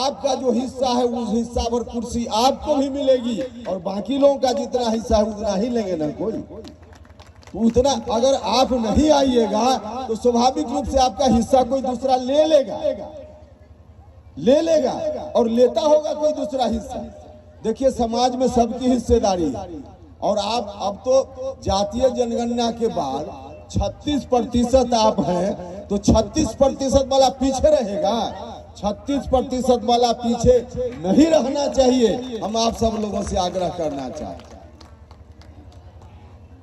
आपका जो हिस्सा है उस हिस्सा पर कुर्सी आपको भी मिलेगी और बाकी लोगों का जितना हिस्सा है उतना ही लेंगे ना कोई। तो उतना अगर आप नहीं आइएगा तो स्वाभाविक रूप से आपका हिस्सा कोई दूसरा ले लेगा और लेता होगा कोई दूसरा हिस्सा। देखिए समाज में सबकी हिस्सेदारी है और आप अब तो जातीय जनगणना के बाद 36% आप हैं तो 36% वाला पीछे रहेगा। 36% वाला पीछे नहीं रहना चाहिए। हम आप सब लोगों से आग्रह करना चाहते हैं,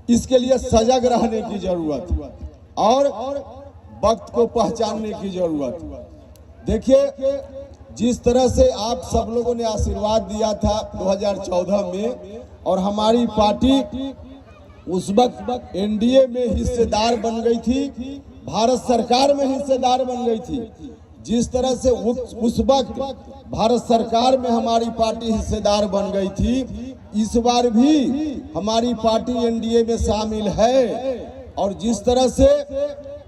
इसके लिए सजग रहने की जरूरत और वक्त को पहचानने की जरूरत। देखिए जिस तरह से आप सब लोगों ने आशीर्वाद दिया था 2014 में और हमारी पार्टी उस वक्त एनडीए में हिस्सेदार बन गई थी, भारत सरकार में हिस्सेदार बन गई थी। जिस तरह से उस वक्त भारत सरकार में हमारी पार्टी हिस्सेदार बन गई थी, इस बार भी हमारी पार्टी एनडीए में शामिल है। और जिस तरह से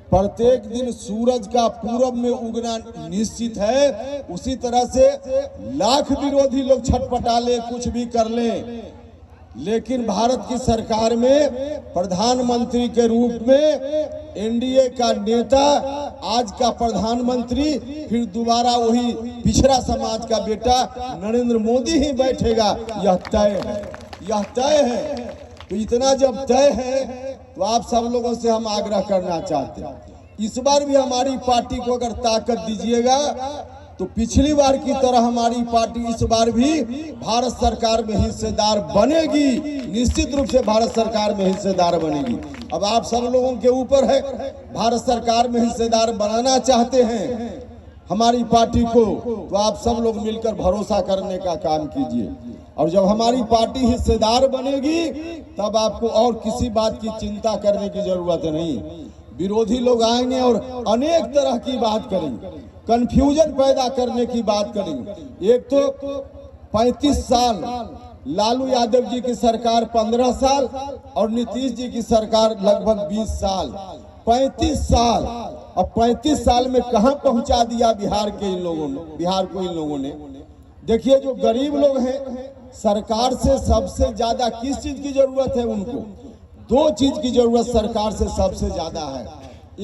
प्रत्येक दिन सूरज का पूरब में उगना निश्चित है, उसी तरह से लाख विरोधी लोग छटपटा ले, कुछ भी कर ले, लेकिन भारत की सरकार में प्रधानमंत्री के रूप में एनडीए का नेता, आज का प्रधानमंत्री, फिर दोबारा वही पिछड़ा समाज का बेटा नरेंद्र मोदी ही बैठेगा। यह तय है, यह तय है। तो इतना जब तय है तो आप सब लोगों से हम आग्रह करना चाहते हैं, इस बार भी हमारी पार्टी को अगर ताकत दीजिएगा तो पिछली बार की तरह हमारी पार्टी इस बार भी भारत सरकार में हिस्सेदार बनेगी। निश्चित रूप से भारत सरकार में हिस्सेदार बनेगी। अब आप सब लोगों के ऊपर है, भारत सरकार में हिस्सेदार बनाना चाहते हैं हमारी पार्टी को, तो आप सब लोग मिलकर भरोसा करने का काम कीजिए। और जब हमारी पार्टी हिस्सेदार बनेगी तब आपको और किसी बात की चिंता करने की जरूरत नहीं। विरोधी लोग आएंगे और अनेक तरह की बात करेंगे, कंफ्यूजन पैदा करने की बात करेंगे। एक तो 35 साल लालू यादव जी की सरकार 15 साल और नीतीश जी की सरकार लगभग 20 साल, 35 साल। अब 35 साल में कहां पहुंचा दिया बिहार के इन लोगों ने, बिहार को इन लोगों ने। देखिए जो गरीब लोग हैं, सरकार से सबसे ज्यादा किस चीज की जरूरत है उनको? दो चीज की जरूरत सरकार से सबसे ज्यादा है।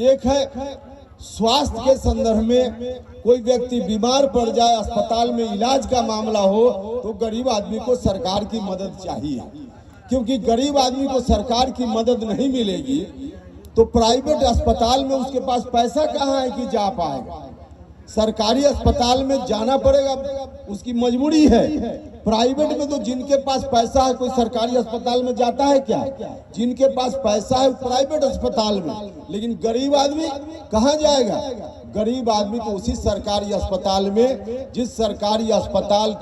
एक है स्वास्थ्य के संदर्भ में, कोई व्यक्ति बीमार पड़ जाए, अस्पताल में इलाज का मामला हो तो गरीब आदमी को सरकार की मदद चाहिए, क्योंकि गरीब आदमी को सरकार की मदद नहीं मिलेगी तो प्राइवेट अस्पताल में उसके पास पैसा कहाँ है कि जा पाएगा। सरकारी अस्पताल में जाना पड़ेगा, उसकी मजबूरी है। प्राइवेट में तो जिनके पास पैसा है, कोई सरकारी अस्पताल में जाता है क्या? जिनके पास पैसा है प्राइवेट अस्पताल में, लेकिन गरीब आदमी कहाँ जाएगा? गरीब आदमी को उसी सरकारी अस्पताल में, जिस सरकारी अस्पताल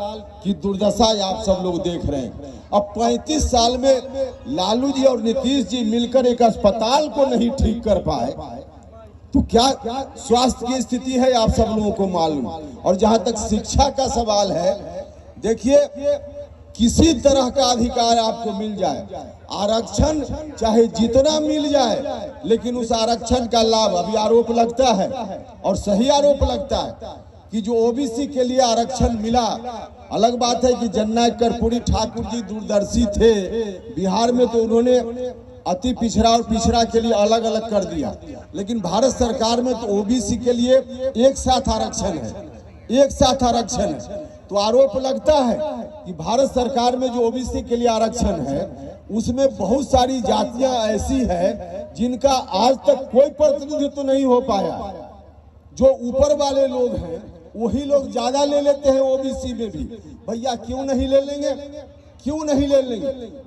की दुर्दशा आप सब लोग देख रहे हैं। अब 35 साल में लालू जी और नीतीश जी मिलकर एक अस्पताल को नहीं ठीक कर पाए तो क्या स्वास्थ्य की स्थिति है आप सब लोगों को मालूम। और जहां तक शिक्षा का सवाल है, देखिए किसी तरह का अधिकार आपको मिल जाए, आरक्षण चाहे जितना मिल जाए, लेकिन उस आरक्षण का लाभ, अभी आरोप लगता है और सही आरोप लगता है कि जो ओबीसी के लिए आरक्षण मिला, अलग बात है कि जननायक कर्पूरी ठाकुर जी दूरदर्शी थे बिहार में, तो उन्होंने अति पिछड़ा और पिछड़ा के लिए अलग अलग कर दिया, लेकिन भारत सरकार में तो ओबीसी के लिए एक साथ आरक्षण है, एक साथ आरक्षण है। तो आरोप लगता है कि भारत सरकार में जो ओबीसी के लिए आरक्षण है उसमें बहुत सारी जातियां ऐसी है जिनका आज तक कोई प्रतिनिधित्व नहीं हो पाया। जो ऊपर वाले लोग हैं वही लोग ज्यादा ले लेते हैं ओबीसी में भी। भैया क्यों नहीं ले लेंगे, क्यों नहीं ले लेंगे?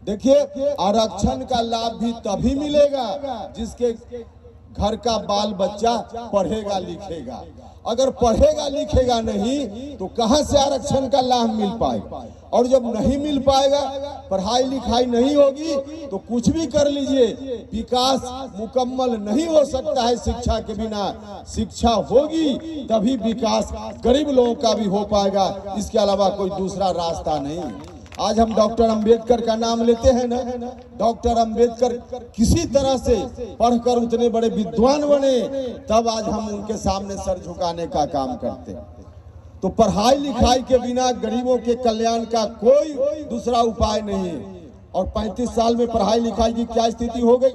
देखिए आरक्षण का लाभ भी तभी मिलेगा जिसके घर का बाल बच्चा पढ़ेगा लिखेगा। अगर पढ़ेगा लिखेगा नहीं तो कहां से आरक्षण का लाभ मिल पाएगा? और जब नहीं मिल पाएगा, पढ़ाई लिखाई नहीं होगी तो कुछ भी कर लीजिए, विकास मुकम्मल नहीं हो सकता है शिक्षा के बिना। शिक्षा होगी तभी विकास गरीब लोगों का भी हो पाएगा, इसके अलावा कोई दूसरा रास्ता नहीं। आज हम डॉक्टर अंबेडकर का नाम लेते हैं ना, डॉक्टर अंबेडकर किसी तरह से पढ़कर उतने बड़े विद्वान बने, तब आज हम उनके सामने सर झुकाने का काम करते हैं। तो पढ़ाई लिखाई के बिना गरीबों के कल्याण का कोई दूसरा उपाय नहीं है। और 35 साल में पढ़ाई लिखाई की क्या स्थिति हो गई।